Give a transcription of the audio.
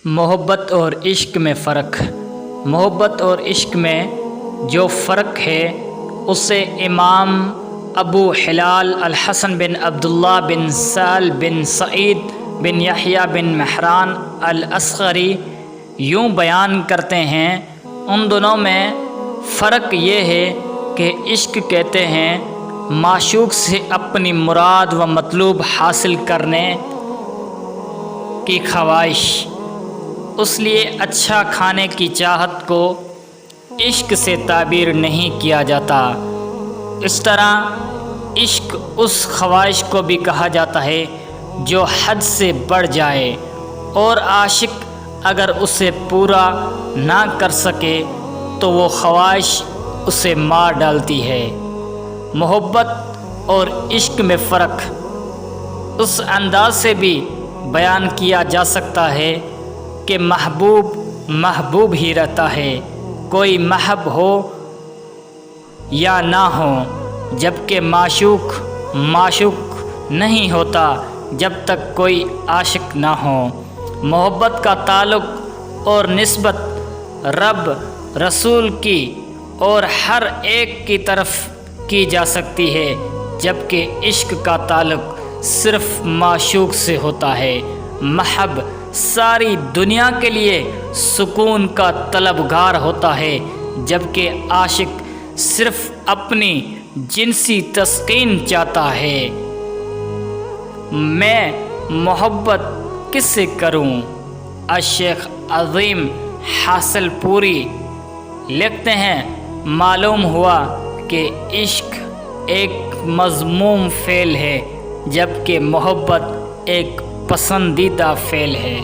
محبت اور عشق میں فرق۔ محبت اور عشق میں جو فرق ہے اسے امام ابو ہلال الحسن بن عبداللہ بن سال بن سعید بن یحییٰ بن مہران الاصغری یوں بیان کرتے ہیں۔ ان دونوں میں فرق یہ ہے کہ عشق کہتے ہیں معشوق سے اپنی مراد و مطلوب حاصل کرنے کی خواہش، اس لیے اچھا کھانے کی چاہت کو عشق سے تعبیر نہیں کیا جاتا۔ اس طرح عشق اس خواہش کو بھی کہا جاتا ہے جو حد سے بڑھ جائے، اور عاشق اگر اسے پورا نہ کر سکے تو وہ خواہش اسے مار ڈالتی ہے۔ محبت اور عشق میں فرق اس انداز سے بھی بیان کیا جا سکتا ہے کہ محبوب محبوب ہی رہتا ہے، کوئی محب ہو یا نہ ہو، جبکہ معشوق معشوق نہیں ہوتا جب تک کوئی عاشق نہ ہو۔ محبت کا تعلق اور نسبت رب، رسول کی اور ہر ایک کی طرف کی جا سکتی ہے، جبکہ عشق کا تعلق صرف معشوق سے ہوتا ہے۔ محب ساری دنیا کے لیے سکون کا طلبگار ہوتا ہے، جبکہ عاشق صرف اپنی جنسی تسکین چاہتا ہے۔ میں محبت کس سے کروں؟ الشیخ عظیم حاصل پوری لکھتے ہیں، معلوم ہوا کہ عشق ایک مذموم فعل ہے، جبکہ محبت ایک پسندیدہ فعل ہے۔